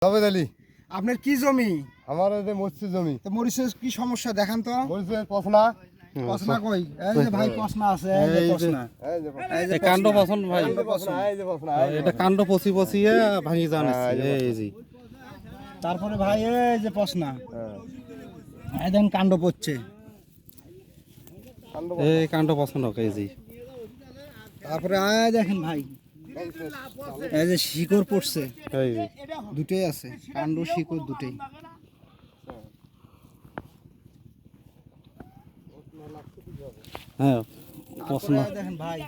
জাভেদ আলী। আপনার কি জমি? আমার এই যে মরিচের জমি। তো মরিচের কি সমস্যা দেখান তো। মরিচের পচনা। পচনা কই? এই যে ভাই পচনা আছে, এই যে পচনা। এই যে এই কাণ্ড পছন ভাই, পচনা, এই যে পচনা। এটা কাণ্ড পচি পচিয়ে ভাঙি জানাচ্ছে এই যে। তারপরে ভাই এই যে পচনা, এই দেখেন কাণ্ড পড়ছে। এই কাণ্ড পছন্দ এই যে। তারপরে এই দেখেন ভাই, এই যে শিকড় পড়ছে, এই যে দুটোই আছে, কাণ্ড শিকড় দুটোই। হ্যাঁ পছন্দ। এই দেখেন ভাই,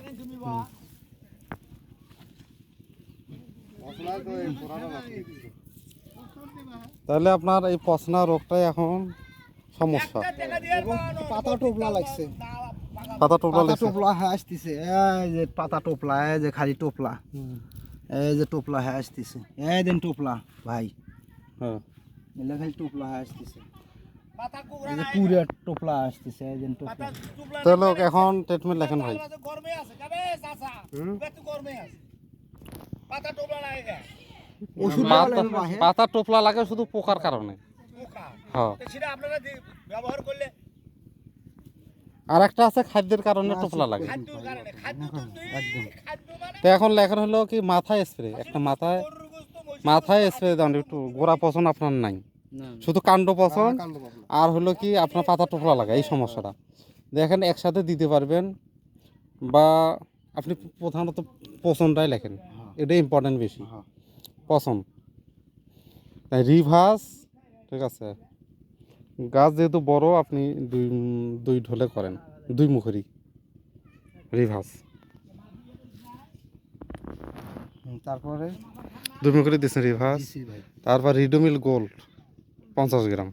তাহলে আপনার এই পচনা রোগটাই এখন সমস্যা। এবং পাতা টোপলা লাগছে, পাতা টোপলা পাতা লাগছে। টোপলা হয়ে আসতেছে। এই যে পাতা টোপলা, এই যে খালি টোপলা, এই যে টোপলা হয়ে আসতেছে। এই দেন টোপলা ভাই, হ্যাঁ এলে খালি টোপলা হয়ে আসতেছে। এই যে পুরো টোপলা আসতেছে, এই দেন টোপলা। তাহলে এখন ট্রিটমেন্ট লেখেন ভাই। ওষুধ পাতা টোপলা লাগে শুধু পোকার কারণে। হ্যাঁ আর একটা আছে খাদ্যের কারণে টোপলা লাগে। একদম তো এখন লেখার হলো কি মাথায় স্প্রে, একটা মাথায় স্প্রে দেন। একটু গোড়া পচন আপনার নাই, শুধু কাণ্ড পচন আর হলো কি আপনার পাতা টোপলা লাগা, এই সমস্যাটা দেখেন একসাথে দিতে পারবেন। বা আপনি প্রধানত পচনটাই লেখেন, এটাই ইম্পর্টেন্ট বেশি। পচন রিভার্স, ঠিক আছে। গাছ যেহেতু বড়, আপনি দুই ঢোলে করেন, দুই মুখেরই রিভার্স। তারপরে দুই মুখেরই দিচ্ছেন রিভার্স। তারপর রিডোমিল গোল্ড 50 গ্রাম।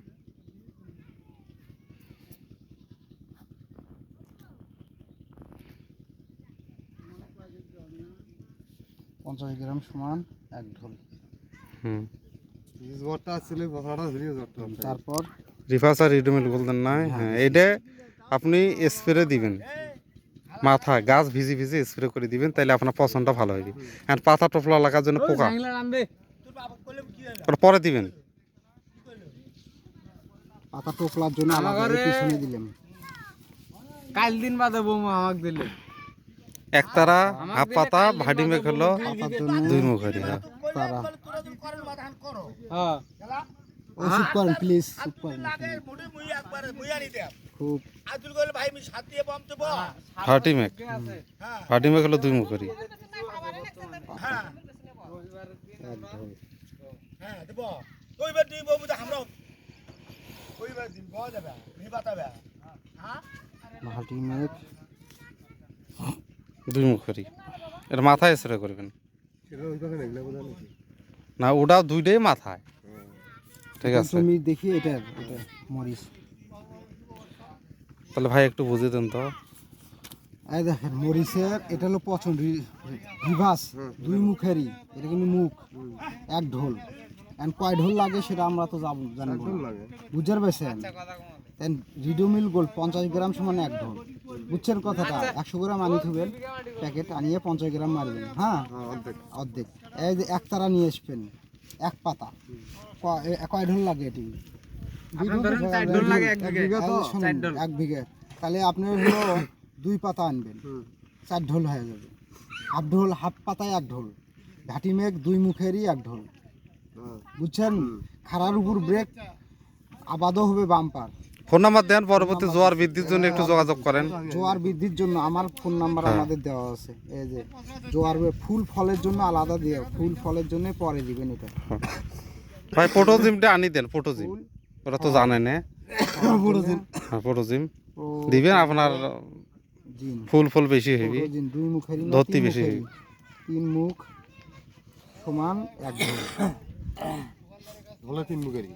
পঞ্চাশ গ্রাম সমান এক ঢোল। তারপর রিভার্স আর রিডোমিল গোল্ড দেন নাই। হ্যাঁ এটা আপনি স্প্রে দিবেন মাথায়, গাছ ভিজি ভিজি স্প্রে করে দিবেন, তাহলে আপনার পচনটা ভালো হবে। আর পাতা টোপলা লাগার জন্য পোকা ওটা পরে দিবেন। পাতা টোপলার জন্য আলাদা পিছনে দিলাম। কাল দিন বাদে বৌমা আমাকে দিলে একতারা হাফ পাতা ভাডি মেঘ হলো দুই মুখেরই। হ্যাঁ তারা হ্যাঁ ও চুপ করেন প্লিজ, চুপ করেন। খুব ভাটি মেঘ, ভাটি মেঘ হলো দুই মুখেরই। এক ঢোল। ভাটি মেঘ দুই মুখেরই, এটা মাথায় স্প্রে করবেন না, ওটা দুইটাই মাথায়, ঠিক আছে। তুমি দেখি এটা এটা মরিচ। তাহলে ভাই একটু বুঝিয়ে দেন তো। এই দেখেন মরিচের এটা হলো পছন্দ, রিভার্স দুই মুখেরই, এটা কিন্তু মুখ এক ঢোল। এখন কয় ঢোল লাগে সেটা আমরা তো জানবো না, বুঝতে পারছেন? রিডোমিল গোল্ড 50 গ্রাম সমান এক ঢোল, বুঝছেন কথাটা? 100 গ্রাম আনি থুবেন প্যাকেট, আনিয়ে 50 গ্রাম মারবেন। হ্যাঁ অর্ধেক। এই যে এক তারা নিয়ে আসবেন, এক পাতা কয় ঢোল লাগে? এটি এক বিঘে, তাহলে আপনার হলো 2 পাতা আনবেন, 4 ঢোল হয়ে যাবে। হাফ ঢোল, হাফ পাতায় এক ঢোল। ঘাটি মেঘ দুই মুখেরই এক ঢোল, বুঝছেন? খাড়ার উপর ব্রেক, আবাদও হবে বাম্পার। ফোন নাম্বার দেন, পরবর্তী জোয়ার বৃদ্ধির জন্য একটু যোগাযোগ করেন। জোয়ার বৃদ্ধির জন্য আমার ফোন নাম্বার আমাদের দেওয়া আছে। এই যে জোয়ার ফুল ফলের জন্য আলাদা দিয়ে, ফুল ফলের জন্য পরে দিবেন এটা। ভাই পোটোজিমটা আনি দেন, পোটোজিম ওরা তো জানেন। হ্যাঁ পোটোজিম দিবেন, আপনার ফুল বেশি হবি, দুই মুখেরই ধরতি বেশি হবি। 3 মুখ সমান এক ঢোল। 3 মুখেরই।